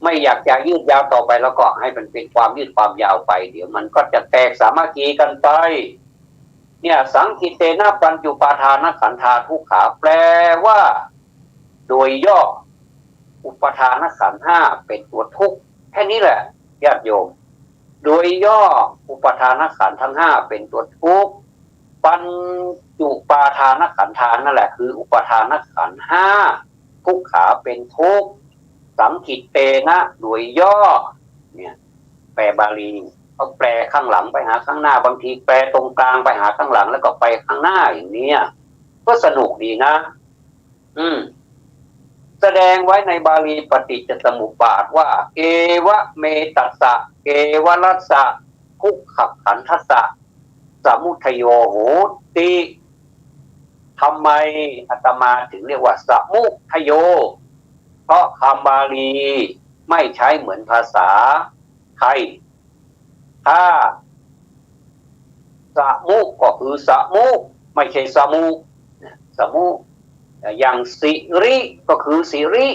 ไม่อยากจะยืดยาวต่อไปแล้วก็ให้มันเป็นความยืดความยาวไปเดี๋ยวมันก็จะแตกสามัคคีกันไปเนี่ยสังคิเตนะปัญจุปาทานขันธาทุกขาแปลว่าโดยย่ออุปทานขันธ์5เป็นตัวทุกข์ แค่นี้แหละญาติโยมโดยย่ออุปทานขันธ์ทั้งห้าเป็นตัวทุกข์ปัญจุปาทานขันธานั่นแหละคืออุปทานขันธ์ห้าทุกขาเป็นทุกข์สังคิตเตนะโดยย่อเนี่ยแปลบาลีเขาแปลข้างหลังไปหาข้างหน้าบางทีแปลตรงกลางไปหาข้างหลังแล้วก็ไปข้างหน้าอย่างนี้ก็สนุกดีนะแสดงไว้ในบาลีปฏิจจสมุปบาทว่าเอวะเมตัสสะเอวะรัสสะทุกขขันธัสสะสมุทัยโยโหติทำไมอาตมาถึงเรียกว่าสมุทัยโยเพราะคำบาลีไม่ใช้เหมือนภาษาไทยถ้าสมุก็คือสมุไม่ใช่สมุสมุอย่างสิริก็คือสิริ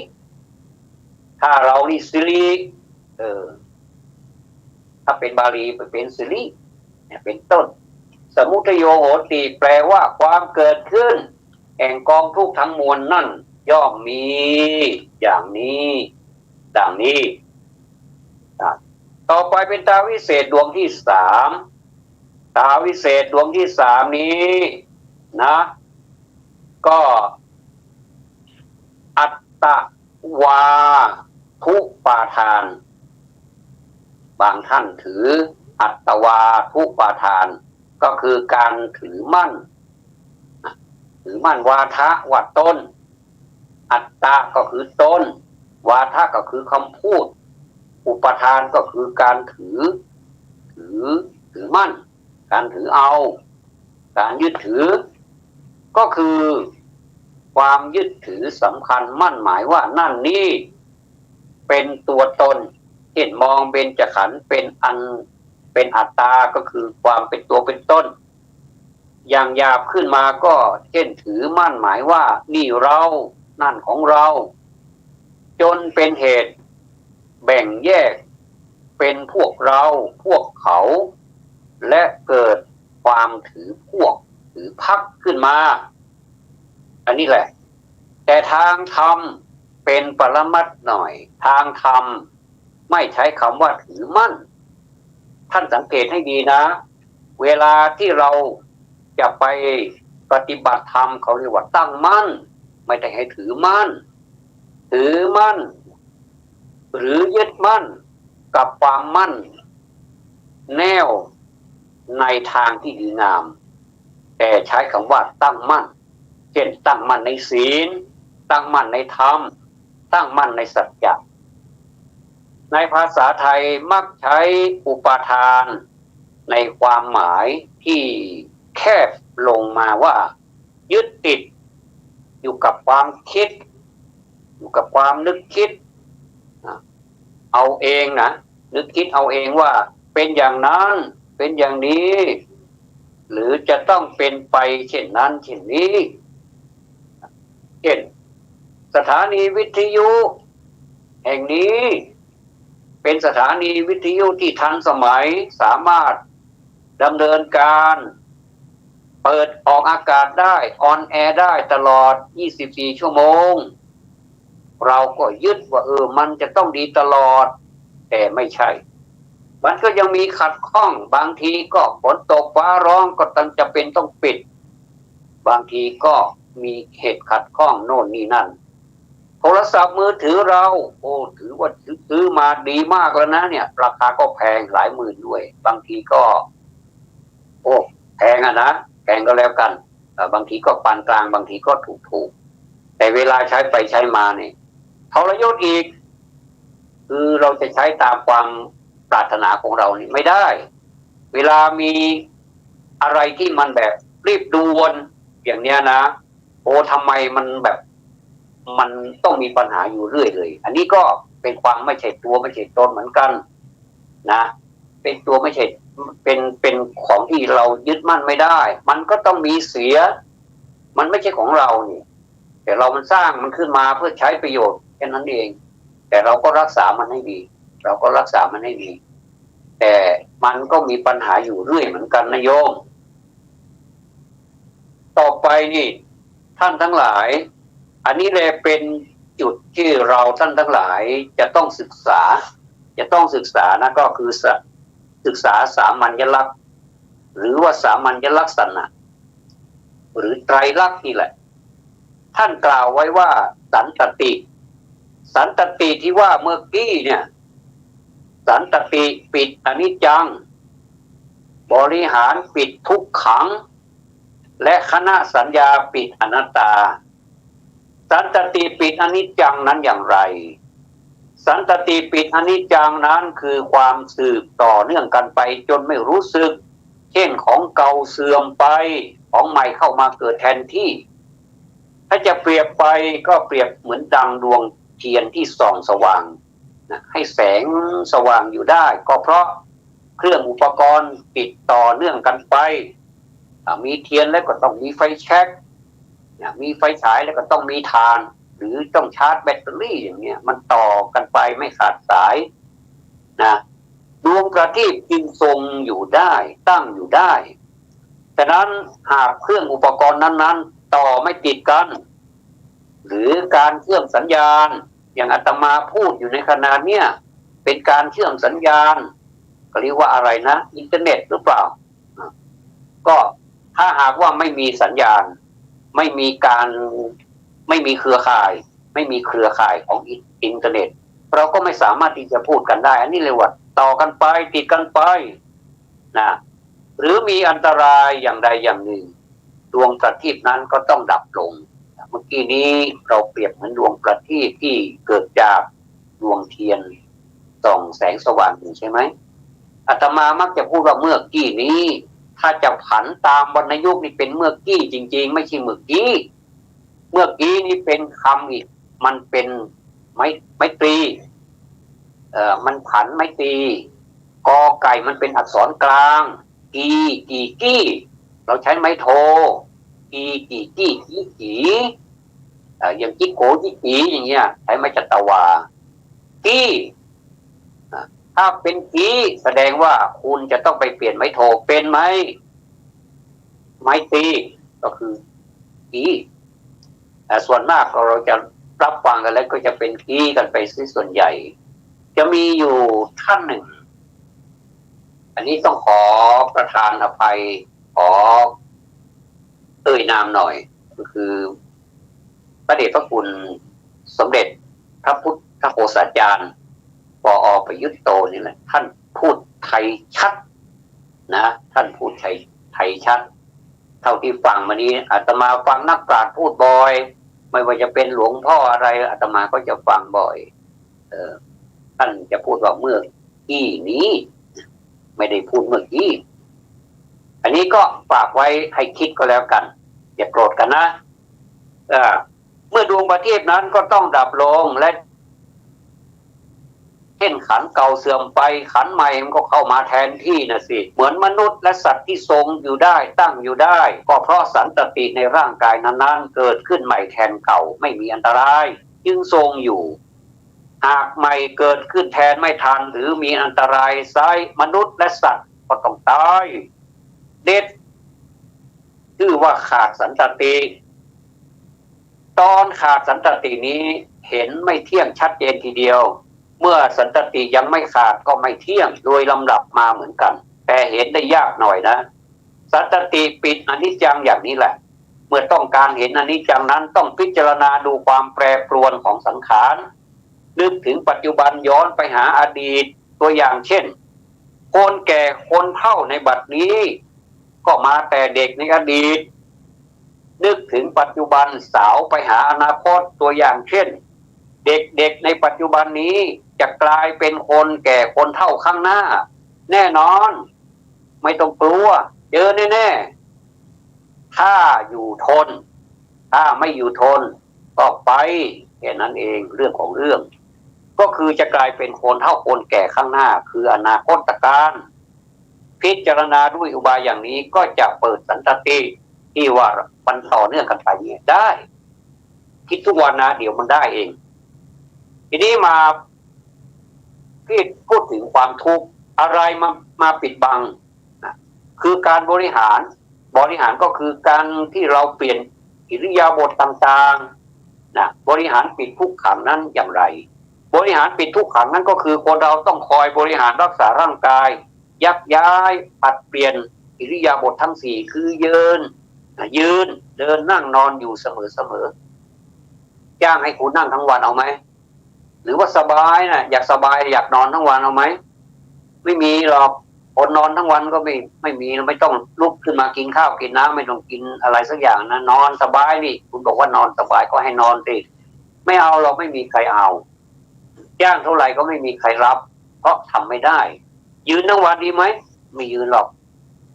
ถ้าเรานี่สิริถ้าเป็นบาลีเป็นสิริเป็นต้นสมุทัยโยโหติแปลว่าความเกิดขึ้นแห่งกองทุกข์ทั้งมวลนั่นย่อมมีอย่างนี้ดังนี้ต่อไปเป็นตาวิเศษดวงที่สามตาวิเศษดวงที่สามนี้นะก็อัตตวาทุปาทานบางท่านถืออัตตวาทุปาทานก็คือการถือมั่นวาทะว่าตนอัตตะก็คือตนวาทะก็คือคำพูดอุปทานก็คือการถือมั่นการถือเอาการยึดถือก็คือความยึดถือสำคัญมั่นหมายว่านั่นนี่เป็นตัวตนเห็นมองเบญจขันธ์เป็นอัตตาก็คือความเป็นตัวเป็นตนอย่างหยาบขึ้นมาก็เช่นถือมั่นหมายว่านี่เรานั่นของเราจนเป็นเหตุแบ่งแยกเป็นพวกเราพวกเขาและเกิดความถือพวกถือพรรคขึ้นมาอันนี้แหละแต่ทางธรรมเป็นปรมัตถ์หน่อยทางธรรมไม่ใช้คำว่าถือมั่นท่านสังเกตให้ดีนะเวลาที่เราจะไปปฏิบัติธรรมเขาเรียกว่าตั้งมั่นไม่ได้ให้ถือมั่นถือมั่นหรือยึดมั่นกับความมั่นแน่วในทางที่ดีงามแต่ใช้คำว่าตั้งมั่นเช่นตั้งมั่นในศีลตั้งมั่นในธรรมตั้งมั่นในสัจจะในภาษาไทยมักใช้อุปทานในความหมายที่แคบลงมาว่ายึดติดอยู่กับความคิดอยู่กับความนึกคิดเอาเองนะนึกคิดเอาเองว่าเป็นอย่างนั้นเป็นอย่างนี้หรือจะต้องเป็นไปเช่นนั้นเช่นนี้เช่นสถานีวิทยุแห่งนี้เป็นสถานีวิทยุที่ทันสมัยสามารถดำเนินการเปิดออกอากาศได้ออนแอร์ได้ตลอด24ชั่วโมงเราก็ยึดว่ามันจะต้องดีตลอดแต่ไม่ใช่มันก็ยังมีขัดข้องบางทีก็ฝนตกฟ้าร้องก็ต้องจะเป็นต้องปิดบางทีก็มีเหตุขัดข้องโน่นนี่นั่นโทรศัพท์มือถือเราถือว่าซื้อมาดีมากแล้วนะเนี่ยราคาก็แพงหลายหมื่นด้วยบางทีก็แพงนะแพงก็แล้วกันบางทีก็ปานกลางบางทีก็ถูกแต่เวลาใช้ไปใช้มาเนี่ยทรยศอีกคือเราจะใช้ตามความปรารถนาของเรานี่ไม่ได้เวลามีอะไรที่มันแบบรีบด่วนอย่างเนี้ยนะทำไมมันแบบมันต้องมีปัญหาอยู่เรื่อยเลยอันนี้ก็เป็นความไม่ใช่ตัวไม่ใช่ตนเหมือนกันนะเป็นตัวไม่ใช่เป็นของที่เรายึดมั่นไม่ได้มันก็ต้องมีเสียมันไม่ใช่ของเรานี่แต่เรามันสร้างมันขึ้นมาเพื่อใช้ประโยชน์แค่นั้นเองแต่เราก็รักษามันให้ดีแต่มันก็มีปัญหาอยู่เรื่อยเหมือนกันนะโยมต่อไปนี่ท่านทั้งหลายอันนี้เลยเป็นจุดที่เราท่านทั้งหลายจะต้องศึกษา จะต้องศึกษานะก็คือศึกษาสามัญลักษณ์หรือว่าสามัญลักษณะหรือไตรลักษณ์นี่แหละท่านกล่าวไว้ว่าสันตติสันตติที่ว่าเมื่อกี้เนี่ยสันตติปิดอนิจจังบริหารปิดทุกขังและคณะสัญญาปิดอนัตตาสันตติปิดอนิจจังนั้นอย่างไรสันตติปิดอนิจจังนั้นคือความสืบต่อเนื่องกันไปจนไม่รู้สึกเช่นของเก่าเสื่อมไปของใหม่เข้ามาเกิดแทนที่ถ้าจะเปรียบไปก็เปรียบเหมือนดังดวงเทียนที่ส่องสว่างให้แสงสว่างอยู่ได้ก็เพราะเครื่องอุปกรณ์ติดต่อเนื่องกันไปมีเทียนแล้วก็ต้องมีไฟแช็กมีไฟฉายแล้วก็ต้องมีถ่านหรือต้องชาร์จแบตเตอรี่อย่างเงี้ยมันต่อกันไปไม่ขาดสายนะดวงประทีปจึงทรงอยู่ได้ตั้งอยู่ได้ฉะนั้นหากเครื่องอุปกรณ์นั้นๆต่อไม่ติดกันหรือการเชื่อมสัญญาณอย่างอาตมาพูดอยู่ในขณะเนี้ยเป็นการเชื่อมสัญญาณก็เรียกว่าอะไรนะอินเทอร์เน็ตหรือเปล่าก็ถ้าหากว่าไม่มีสัญญาณไม่มีเครือข่ายไม่มีเครือข่ายของอินเทอร์เน็ตเราก็ไม่สามารถที่จะพูดกันได้อันนี้เลยว่าต่อกันไปติดกันไปนะหรือมีอันตรายอย่างใดอย่างหนึ่งดวงประทีปนั้นก็ต้องดับลงเมื่อกี้นี้เราเปรียบเหมือนดวงประทีปที่เกิดจากดวงเทียนส่องแสงสว่างใช่ไหมอาตมามักจะพูดว่าเมื่อกี้นี้ถ้าจะผันตามวรรณยุกต์นี่เป็นเมื่อกี้จริงๆไม่ใช่เมื่อกี้นี่เป็นคำอีกมันเป็นไม้ตรีมันผันไม้ตรีกอไก่มันเป็นอักษรกลางกี้เราใช้ไม้โทกี้อย่างจิโกจิอย่างเงี้ยใช้ไม้จัตวากี้ถ้าเป็นกี้แสดงว่าคุณจะต้องไปเปลี่ยนไม้โทเป็นไม้ตีก็คือกี้ส่วนมากเราจะรับฟังกันแล้วก็จะเป็นกี้กันไปส่วนใหญ่จะมีอยู่ท่านหนึ่งอันนี้ต้องขอประทานอภัยขอเอ่ยนามหน่อยก็คือพระเดชพระคุณสมเด็จพระพุทธโฆษาจารย์ปอ.ประยุทธ์โตนี่แหละท่านพูดไทยชัดนะท่านพูดไทยชัดเท่าที่ฟังมานี้อาตมาฟังนักปราชญ์พูดบ่อยไม่ว่าจะเป็นหลวงพ่ออะไรอาตมาก็จะฟังบ่อยท่านจะพูดว่าเมื่อกี้นี้ไม่ได้พูดเมื่อกี้อันนี้ก็ฝากไว้ให้คิดก็แล้วกันอย่าโกรธกันนะเมื่อดวงประทีปนั้นก็ต้องดับลงและเช่นขันเก่าเสื่อมไปขันใหม่มันก็เข้ามาแทนที่นะสิเหมือนมนุษย์และสัตว์ที่ทรงอยู่ได้ตั้งอยู่ได้ก็เพราะสันตติในร่างกายนั้นๆเกิดขึ้นใหม่แทนเก่าไม่มีอันตรายจึงทรงอยู่หากใหม่เกิดขึ้นแทนไม่ทันหรือมีอันตรายไซมนุษย์และสัตว์ก็ต้องตายเด็ดชื่อว่าขาดสันตติตอนขาดสันตตินี้เห็นไม่เที่ยงชัดเจนทีเดียวเมื่อสันตติยังไม่ขาดก็ไม่เที่ยงโดยลำดับมาเหมือนกันแต่เห็นได้ยากหน่อยนะสันตติปิดอนิจจังอย่างนี้แหละเมื่อต้องการเห็นอนิจจังนั้นต้องพิจารณาดูความแปรปรวนของสังขารนึกถึงปัจจุบันย้อนไปหาอดีตตัวอย่างเช่นคนแก่คนเฒ่าในบัดนี้ก็มาแต่เด็กในอดีตนึกถึงปัจจุบันสาวไปหาอนาคตตัวอย่างเช่นเด็กในปัจจุบันนี้จะกลายเป็นคนแก่คนเฒ่าข้างหน้าแน่นอนไม่ต้องกลัวเจอแน่ๆถ้าอยู่ทนถ้าไม่อยู่ทนก็ไปแค่นั้นเองเรื่องของเรื่องก็คือจะกลายเป็นคนเฒ่าคนแก่ข้างหน้าคืออนาคตการพิจารณาด้วยอุบายอย่างนี้ก็จะเปิดสันตติที่ว่ามันต่อเนื่องกันไปเนี่ยได้คิดทุกวันนะเดี๋ยวมันได้เองทีนี้มาที่พูดถึงความทุกข์อะไรมาปิดบังคือการบริหารก็คือการที่เราเปลี่ยนอิริยาบถต่างๆบริหารปิดทุกขังนั้นอย่างไร บริหารปิดทุกขังนั่นก็คือคนเราต้องคอยบริหารรักษาร่างกายยักย้ายผัดเปลี่ยนอิริยาบถทั้งสี่คือยืนเดินนั่งนอนอยู่เสมอจ้างให้คุณนั่งทั้งวันเอาไหมหรือว่าสบายนะอยากสบายอยากนอนทั้งวันเอาไหมไม่มีหรอกคนนอนทั้งวันก็ไม่มีไม่ต้องลุกขึ้นมากินข้าวกินน้ำไม่ต้องกินอะไรสักอย่างนะนอนสบายนี่คุณบอกว่านอนสบายก็ให้นอนสิไม่เอาเราไม่มีใครเอาจ้างเท่าไหร่ก็ไม่มีใครรับเพราะทำไม่ได้ยืนทั้งวันดีไหมไม่ยืนหรอก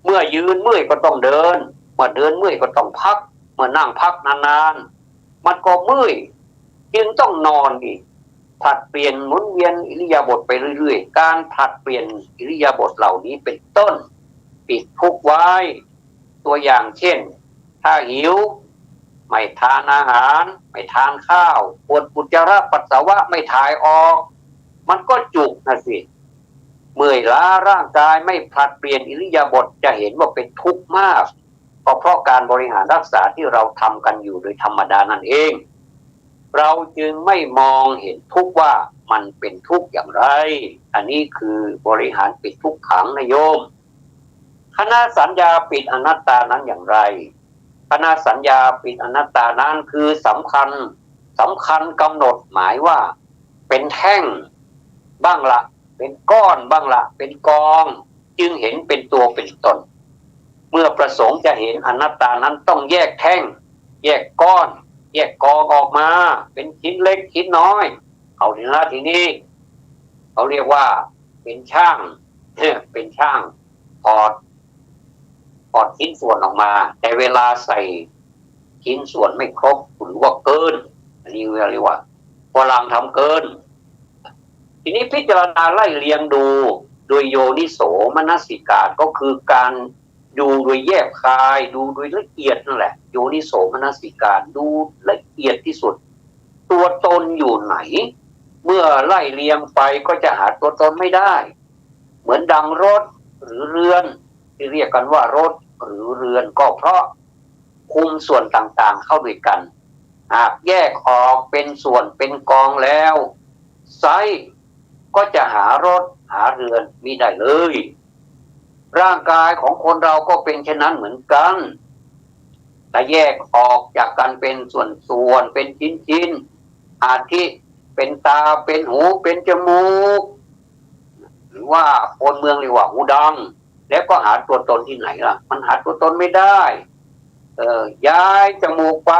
เมื่อยืนเมื่อยก็ต้องเดินเมื่อเดินเมื่อยก็ต้องพักเมื่อนั่งพักนานๆมันก็เมื่อยจึงต้องนอนอีกผลัดเปลี่ยนหมุนเวียนอิริยาบถไปเรื่อยๆการผลัดเปลี่ยนอิริยาบถเหล่านี้เป็นต้นปิดทุกไว้ตัวอย่างเช่นถ้าหิวไม่ทานอาหารไม่ทานข้าวปวดอุจจาระปัสสาวะไม่ถ่ายออกมันก็จุกนะสิเมื่อยล้าร่างกายไม่ผลัดเปลี่ยนอิริยาบถจะเห็นว่าเป็นทุกข์มากเพราะการบริหารรักษาที่เราทำกันอยู่โดยธรรมดานั่นเองเราจึงไม่มองเห็นทุกข์ว่ามันเป็นทุกข์อย่างไรอันนี้คือบริหารปิดทุกขังนะโยมคณะสัญญาปิดอนัตตานั้นอย่างไรคณะสัญญาปิดอนัตตานั้นคือสำคัญกำหนดหมายว่าเป็นแท่งบ้างละเป็นก้อนบ้างละเป็นกองจึงเห็นเป็นตัวเป็นตนเมื่อประสงค์จะเห็นอนัตตานั้นต้องแยกแท่งแยกก้อนแยกกองออกมาเป็นชิ้นเล็กชิ้นน้อยเอาทีนี้เขาเรียกว่าเป็นช่างถอดชิ้นส่วนออกมาแต่เวลาใส่ชิ้นส่วนไม่ครบหรือว่าเกินอันนี้เรียกว่าพลังทำเกินทีนี้พิจารณาไล่เรียงดูโดยโยนิโสมนสิการก็คือการดูโดยแยบคายดูโดยละเอียดนั่นแหละโยนิโสมนสิการดูละเอียดที่สุดตัวตนอยู่ไหนเมื่อไล่เรียงไปก็จะหาตัวตนไม่ได้เหมือนดังรถหรือเรือนที่เรียกกันว่ารถหรือเรือนก็เพราะคุมส่วนต่างๆเข้าด้วยกันหากแยกออกเป็นส่วนเป็นกองแล้วไซก็จะหารถหาเรือนมิได้เลยร่างกายของคนเราก็เป็นเช่นนั้นเหมือนกันแต่แยกออกจากกันเป็นส่วนเป็นชิ้นอาทิเป็นตาเป็นหูเป็นจมูกหรือว่าคนเมืองเรียกว่าหูดังแล้วก็หาตัวตนที่ไหนล่ะมันหาตัวตนไม่ได้ย้ายจมูกไป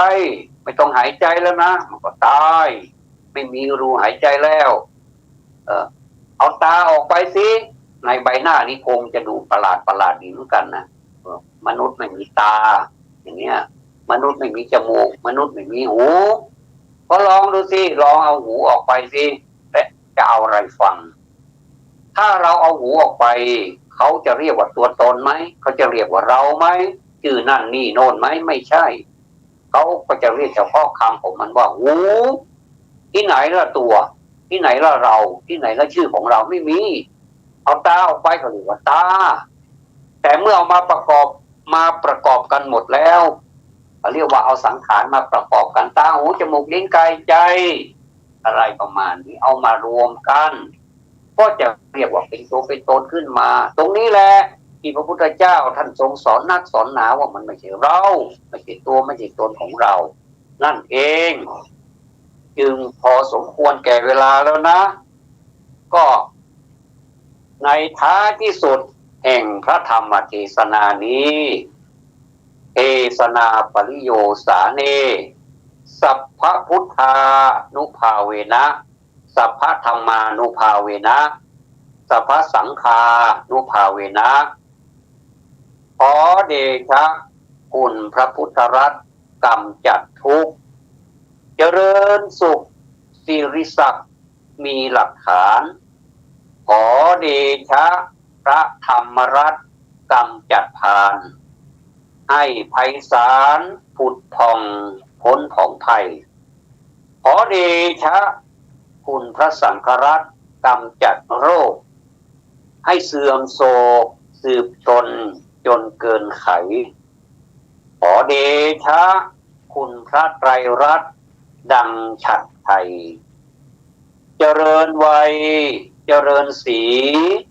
ไม่ต้องหายใจแล้วนะมันก็ตายไม่มีรูหายใจแล้วเอาตาออกไปสิในใบหน้านี้คงจะดูประหลาดดีเหมือนกันนะมนุษย์ไม่มีตาอย่างเงี้ยมนุษย์ไม่มีจมูกมนุษย์ไม่มีหูก็ลองดูสิลองเอาหูออกไปสิแต่จะเอาอะไรฟังถ้าเราเอาหูออกไปเขาจะเรียกว่าตัวตนไหมเขาจะเรียกว่าเราไหมชื่อนั่นนี่โน่นไหมไม่ใช่เขาก็จะเรียกเฉพาะคำของมันว่าหูที่ไหนละตัวที่ไหนละเราที่ไหนละชื่อของเราไม่มีเอาตาออกไปก็เรียกว่าตาแต่เมื่อเอามาประกอบกันหมดแล้วเรียกว่าเอาสังขารมาประกอบกันตาหูจมูกลิ้นกายใจอะไรประมาณนี้เอามารวมกันก็จะเรียกว่าเป็นตัวเป็นตนขึ้นมาตรงนี้แหละที่พระพุทธเจ้าท่านทรงสอนนักสอนหนาว่ามันไม่ใช่เราไม่ใช่ตัวไม่ใช่ตนของเรานั่นเองจึงพอสมควรแก่เวลาแล้วนะก็ในท้ายที่สุดแห่งพระธรรมเทศนานี้เทศนาปริโยสาเนสัพพพุทธานุภาเวนะสัพพธรรมานุภาเวนะสัพพสังฆานุภาเวนะขอเดชะคุณพระพุทธรัตน์กำจัดทุกข์เจริญสุขสิริศักดิ์มีหลักฐานขอเดชะพระธรรมรัตน์กำจัดพานให้ไพศาลผุดผ่องพ้นผ่องไผ่ขอเดชะคุณพระสังฆรัตน์กำจัดโรคให้เสื่อมโศกสืบชนจนเกินไขขอเดชะคุณพระไตรรัตน์ดังฉัตรไทย เจริญวัยเจริญสี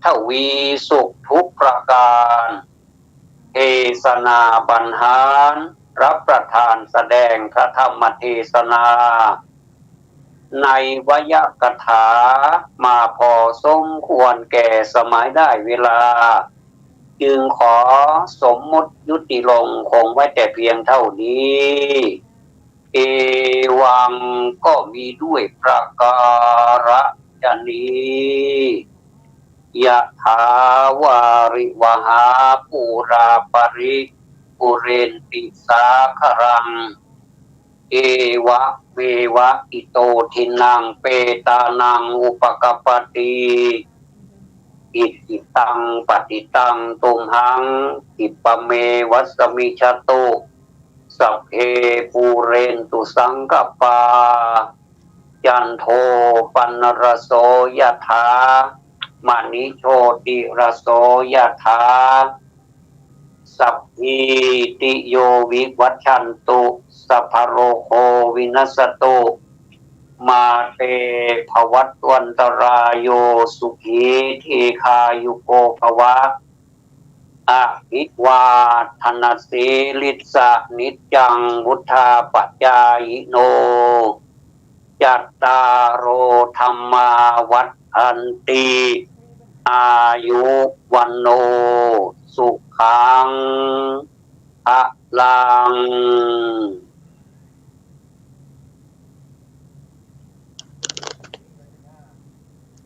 ทวีสุขทุกประการเทศนาบรรหารรับประทานแสดงพระธรรมเทศนาในวยกถามาพอสมควรแก่สมัยได้เวลาจึงขอสมมุติยุติลงคงไว้แต่เพียงเท่านี้เอวังก็มีด้วยประการฉนี้ยะถาวาริวหาปูราปริปุเรนติสาครังเอวะเมวะอิโตทินังเปตานังอุปกปปติอิติตังปฏิตังตุมหังอิปะเมวัสมิชตุสัพเพปูเรนตุสังกปาจันโทปนรโสยถามณิโชติรโสยถาสัพพิติโยวิวัชชันตุสัพพโรโควินัสตุมาเตภวัตวันตรายโยสุขีทีคายุโกภวะอภิวาทนาสีลิสะนิจจังวุธาปัจจายโนจัตตารโอธรรมาวัฏอันติอายุวันโนสุขังพลัง